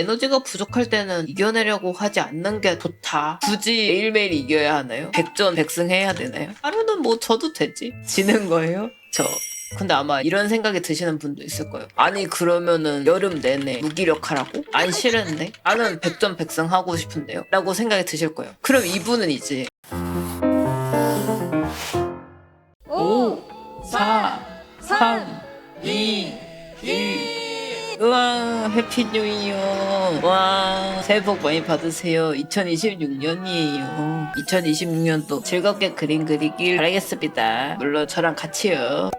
에너지가 부족할 때는 이겨내려고 하지 않는 게 좋다. 굳이 매일매일 이겨야 하나요? 백전백승해야 되나요? 하루는 뭐 져도 되지. 지는 거예요? 근데 아마 이런 생각이 드시는 분도 있을 거예요. 아니 그러면은 여름 내내 무기력하라고? 안 싫은데? 나는 백전백승 하고 싶은데요? 라고 생각이 드실 거예요. 그럼 이분은 이제 5, 4, 3, 2, 1 우와 해피 뉴 이어. 와 새해 복 많이 받으세요. 2026년이에요 2026년도 즐겁게 그림 그리길 바라겠습니다. 물론 저랑 같이요.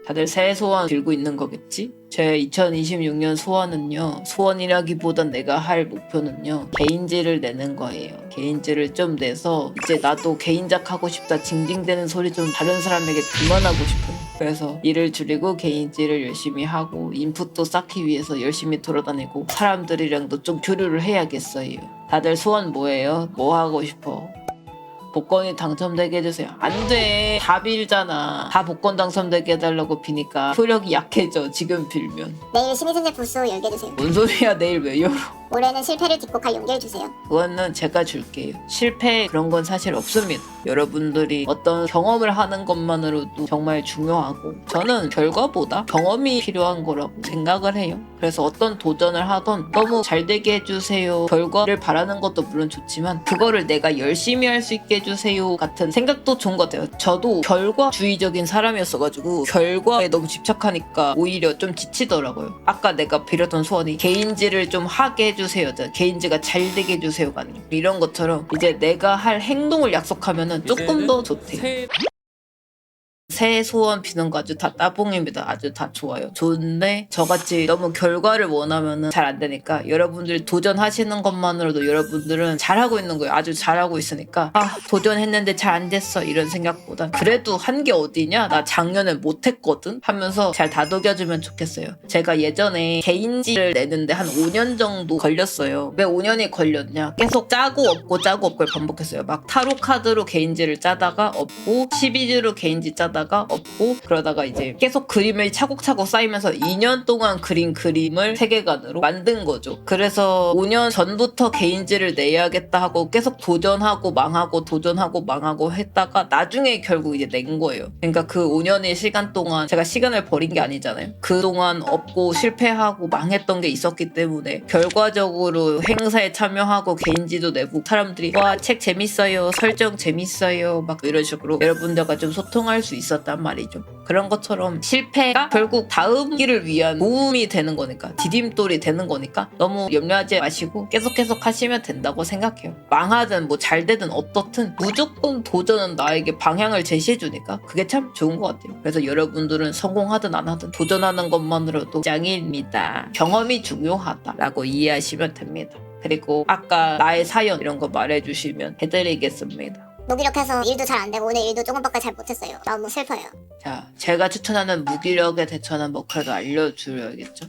다들 새해 소원 빌고 있는 거겠지? 제 2026년 소원은요, 소원이라기보단 내가 할 목표는요, 개인지를 내는 거예요. 개인지를 좀 내서 이제 나도 개인작 하고 싶다 징징대는 소리 좀 다른 사람에게 그만하고 싶어요. 그래서 일을 줄이고 개인지를 열심히 하고 인풋도 쌓기 위해서 열심히 돌아다니고 사람들이랑도 좀 교류를 해야겠어요. 다들 소원 뭐예요? 뭐 하고 싶어? 복권이 당첨되게 해주세요. 안 돼. 다 빌잖아. 다 복권 당첨되게 해달라고 비니까 효력이 약해져. 지금 빌면. 내일 신의선제 부스 열게 해주세요. 뭔 소리야. 내일 왜 열어. 올해는 실패를 딛고 갈 용기를 주세요. 그거는 제가 줄게요. 실패 그런 건 사실 없습니다. 여러분들이 어떤 경험을 하는 것만으로도 정말 중요하고 저는 결과보다 경험이 필요한 거라고 생각을 해요. 그래서 어떤 도전을 하던 너무 잘 되게 해주세요. 결과를 바라는 것도 물론 좋지만 그거를 내가 열심히 할 수 있게 해주세요 같은 생각도 좋은 것 같아요. 저도 결과주의적인 사람이었어가지고 결과에 너무 집착하니까 오히려 좀 지치더라고요. 아까 내가 빌었던 소원이 개인지를 좀 하게 해주세요. 개인지가 잘 되게 해주세요가 아니라 이런 것처럼 이제 내가 할 행동을 약속하면은 조금 더 좋대요. 새해 소원 비는 거 아주 다 따봉입니다. 아주 다 좋아요. 좋은데 저같이 너무 결과를 원하면은 잘 안 되니까 여러분들이 도전하시는 것만으로도 여러분들은 잘하고 있는 거예요. 아주 잘하고 있으니까 아 도전했는데 잘 안 됐어 이런 생각보다 그래도 한 게 어디냐? 나 작년에 못했거든? 하면서 잘 다독여주면 좋겠어요. 제가 예전에 개인지를 내는데 한 5년 정도 걸렸어요. 왜 5년이 걸렸냐? 계속 짜고 없고 짜고 없고를 반복했어요. 막 타로 카드로 개인지를 짜다가 없고 12지로 개인지 짜다가 없고 그러다가 이제 계속 그림을 차곡차곡 쌓이면서 2년 동안 그린 그림을 세계관으로 만든 거죠. 그래서 5년 전부터 개인지를 내야겠다 하고 계속 도전하고 망하고 도전하고 망하고 했다가 나중에 결국 이제 낸 거예요. 그러니까 그 5년의 시간 동안 제가 시간을 버린 게 아니잖아요. 그동안 없고 실패하고 망했던 게 있었기 때문에 결과적으로 행사에 참여하고 개인지도 내고 사람들이 와 책 재밌어요 설정 재밌어요 막 이런 식으로 여러분들과 좀 소통할 수 있었단 말이죠. 그런 것처럼 실패가 결국 다음 길을 위한 도움이 되는 거니까 디딤돌이 되는 거니까 너무 염려하지 마시고 계속 하시면 된다고 생각해요. 망하든 뭐 잘 되든 어떻든 무조건 도전은 나에게 방향을 제시해 주니까 그게 참 좋은 것 같아요. 그래서 여러분들은 성공하든 안 하든 도전하는 것만으로도 짱입니다. 경험이 중요하다라고 이해하시면 됩니다. 그리고 아까 나의 사연 이런 거 말해주시면 해드리겠습니다. 무기력해서 일도 잘 안 되고 오늘 일도 조금밖에 잘 못했어요. 너무 슬퍼요. 자, 제가 추천하는 무기력에 대처하는 뭐 그래도 알려드려야겠죠?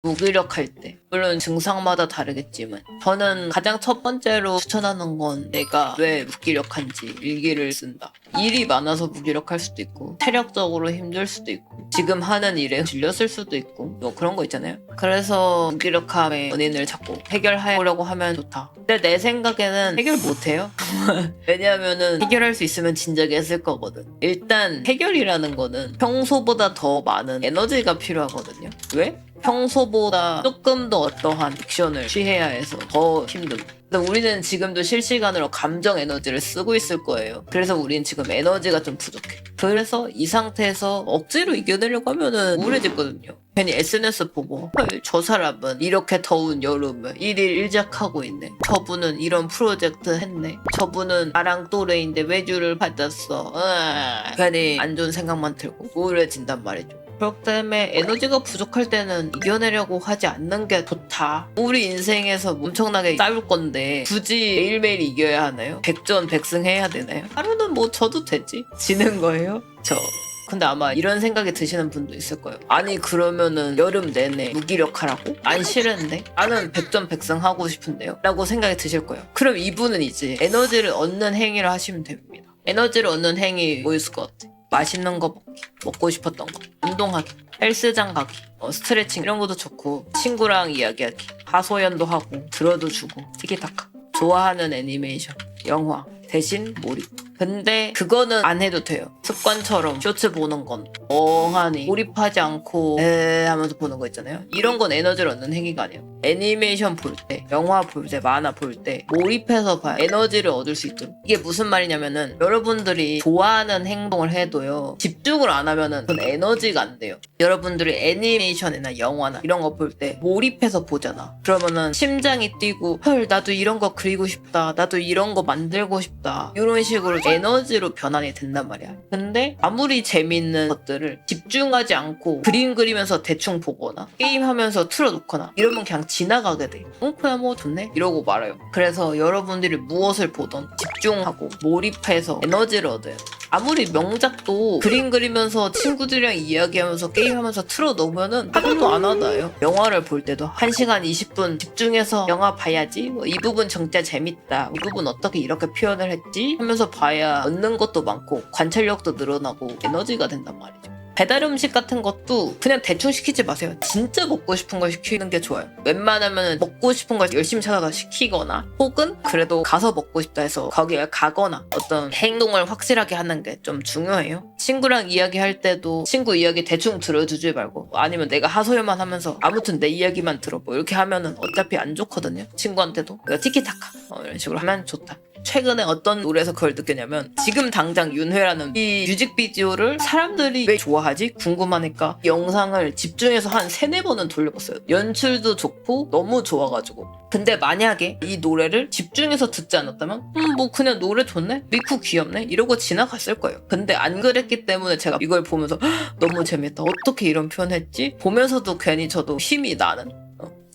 무기력할 때 물론 증상마다 다르겠지만 저는 가장 첫 번째로 추천하는 건 내가 왜 무기력한지 일기를 쓴다. 일이 많아서 무기력할 수도 있고 체력적으로 힘들 수도 있고 지금 하는 일에 질렸을 수도 있고 뭐 그런 거 있잖아요. 그래서 무기력함의 원인을 찾고 해결하려고 하면 좋다. 근데 내 생각에는 해결 못해요. 왜냐하면은 해결할 수 있으면 진작에 했을 거거든. 일단 해결이라는 거는 평소보다 더 많은 에너지가 필요하거든요. 왜? 평소보다 조금 더 어떠한 액션을 취해야 해서 더 힘들고 근데 우리는 지금도 실시간으로 감정 에너지를 쓰고 있을 거예요. 그래서 우린 지금 에너지가 좀 부족해. 그래서 이 상태에서 억지로 이겨내려고 하면은 우울해지거든요. 괜히 SNS 보고 헐, 저 사람은 이렇게 더운 여름에 일일 일작하고 있네. 저분은 이런 프로젝트 했네. 저분은 나랑 또래인데 외주를 받았어. 괜히 안 좋은 생각만 들고 우울해진단 말이죠. 그렇기 때문에 에너지가 부족할 때는 이겨내려고 하지 않는 게 좋다. 우리 인생에서 엄청나게 싸울 건데 굳이 매일매일 이겨야 하나요? 백전백승 해야 되나요? 하루는 뭐 져도 되지. 지는 거예요? 근데 아마 이런 생각이 드시는 분도 있을 거예요. 아니 그러면은 여름 내내 무기력하라고? 안 싫은데? 나는 백전백승 하고 싶은데요? 라고 생각이 드실 거예요. 그럼 이분은 이제 에너지를 얻는 행위를 하시면 됩니다. 에너지를 얻는 행위 뭐 있을 것 같아? 맛있는 거 먹기, 먹고 싶었던 거, 운동하기, 헬스장 가기, 스트레칭 이런 것도 좋고, 친구랑 이야기하기, 하소연도 하고 들어도 주고, 티키타카. 좋아하는 애니메이션, 영화, 대신 몰입. 근데 그거는 안 해도 돼요. 습관처럼 쇼츠 보는 건 멍하니 몰입하지 않고 하면서 보는 거 있잖아요. 이런 건 에너지를 얻는 행위가 아니에요. 애니메이션 볼 때, 영화 볼 때, 만화 볼 때 몰입해서 봐야 에너지를 얻을 수 있도록. 이게 무슨 말이냐면은 여러분들이 좋아하는 행동을 해도요, 집중을 안 하면은 그건 에너지가 안 돼요. 여러분들이 애니메이션이나 영화나 이런 거 볼 때 몰입해서 보잖아. 그러면은 심장이 뛰고, 헐 나도 이런 거 그리고 싶다, 나도 이런 거 만들고 싶다, 이런 식으로 에너지로 변환이 된단 말이야. 근데 아무리 재밌는 것들을 집중하지 않고 그림 그리면서 대충 보거나 게임하면서 틀어놓거나 이러면 그냥 지나가게 돼. 그냥 뭐 좋네 이러고 말아요. 그래서 여러분들이 무엇을 보던 집중하고 몰입해서 에너지를 얻어요. 아무리 명작도 그림 그리면서 친구들이랑 이야기하면서 게임하면서 틀어놓으면은 하루도 안 와닿아요. 영화를 볼 때도 1시간 20분 집중해서 영화 봐야지, 이 부분 진짜 재밌다, 이 부분 어떻게 이렇게 표현을 했지 하면서 봐야 얻는 것도 많고 관찰력도 늘어나고 에너지가 된단 말이죠. 배달 음식 같은 것도 그냥 대충 시키지 마세요. 진짜 먹고 싶은 걸 시키는 게 좋아요. 웬만하면 먹고 싶은 걸 열심히 찾아서 시키거나, 혹은 그래도 가서 먹고 싶다 해서 거기에 가거나, 어떤 행동을 확실하게 하는 게 좀 중요해요. 친구랑 이야기할 때도 친구 이야기 대충 들어주지 말고, 아니면 내가 하소연만 하면서 아무튼 내 이야기만 들어, 뭐 이렇게 하면은 어차피 안 좋거든요. 친구한테도. 그러니까 티키타카 이런 식으로 하면 좋다. 최근에 어떤 노래에서 그걸 느꼈냐면, 지금 당장 윤회라는 이 뮤직비디오를 사람들이 왜 좋아하지? 궁금하니까 영상을 집중해서 한 3-4번은 돌려봤어요. 연출도 좋고 너무 좋아가지고. 근데 만약에 이 노래를 집중해서 듣지 않았다면 뭐 그냥 노래 좋네? 미쿠 귀엽네? 이러고 지나갔을 거예요. 근데 안 그랬기 때문에 제가 이걸 보면서 너무 재밌다, 어떻게 이런 표현했지? 보면서도 괜히 저도 힘이 나는.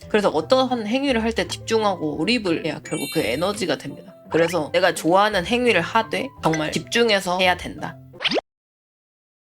그래서 어떠한 행위를 할 때 집중하고 몰입을 해야 결국 그 에너지가 됩니다. 그래서 내가 좋아하는 행위를 하되 정말 집중해서 해야 된다.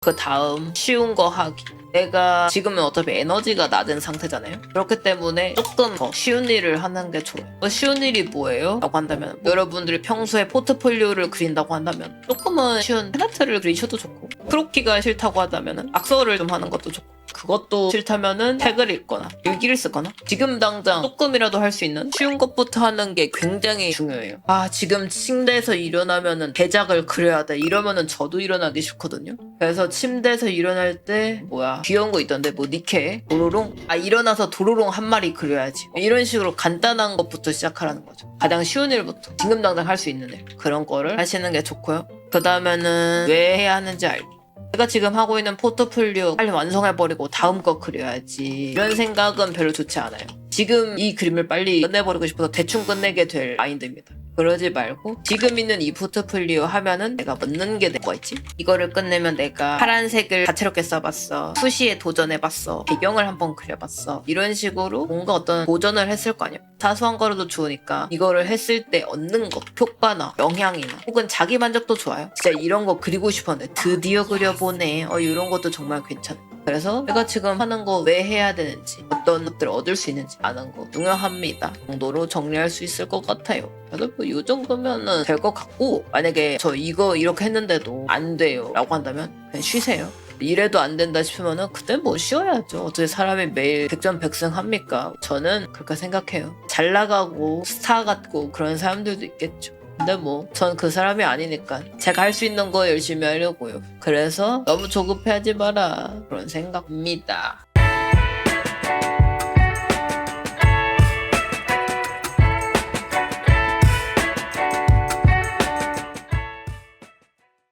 그 다음 쉬운 거 하기. 내가 지금은 어차피 에너지가 낮은 상태잖아요. 그렇기 때문에 조금 더 쉬운 일을 하는 게 좋아요. 쉬운 일이 뭐예요? 라고 한다면, 여러분들이 평소에 포트폴리오를 그린다고 한다면 조금은 쉬운 펜아트를 그리셔도 좋고, 크로키가 싫다고 한다면 악서를 좀 하는 것도 좋고, 그것도 싫다면은 책을 읽거나 일기를 쓰거나, 지금 당장 조금이라도 할 수 있는 쉬운 것부터 하는 게 굉장히 중요해요. 지금 침대에서 일어나면은 대작을 그려야 돼 이러면은 저도 일어나기 싫거든요. 그래서 침대에서 일어날 때 귀여운 거 있던데, 뭐 니케 도로롱, 일어나서 도로롱 한 마리 그려야지, 이런 식으로 간단한 것부터 시작하라는 거죠. 가장 쉬운 일부터 지금 당장 할 수 있는 일, 그런 거를 하시는 게 좋고요. 그 다음에는 왜 해야 하는지 알기. 내가 지금 하고 있는 포트폴리오 빨리 완성해버리고 다음 거 그려야지, 이런 생각은 별로 좋지 않아요. 지금 이 그림을 빨리 끝내버리고 싶어서 대충 끝내게 될 마인드입니다. 그러지 말고 지금 있는 이 포트폴리오 하면은 내가 얻는 게 뭐가 있지? 이거를 끝내면 내가 파란색을 다채롭게 써봤어, 수시에 도전해봤어, 배경을 한번 그려봤어, 이런 식으로 뭔가 어떤 도전을 했을 거 아니야. 사소한 거라도 좋으니까 이거를 했을 때 얻는 것, 효과나 영향이나 혹은 자기 만족도 좋아요. 진짜 이런 거 그리고 싶었는데 드디어 그려보네, 이런 것도 정말 괜찮아. 그래서 내가 지금 하는 거 왜 해야 되는지, 어떤 것들을 얻을 수 있는지 아는 거 중요합니다. 정도로 정리할 수 있을 것 같아요. 그래서 이 정도면은 될 것 같고, 만약에 저 이거 이렇게 했는데도 안 돼요 라고 한다면 그냥 쉬세요. 이래도 안 된다 싶으면은 그땐 뭐 쉬어야죠. 어떻게 사람이 매일 백전백승 합니까? 저는 그렇게 생각해요. 잘 나가고 스타 같고 그런 사람들도 있겠죠. 근데 뭐 전 그 사람이 아니니까 제가 할 수 있는 거 열심히 하려고요. 그래서 너무 조급해하지 마라, 그런 생각입니다.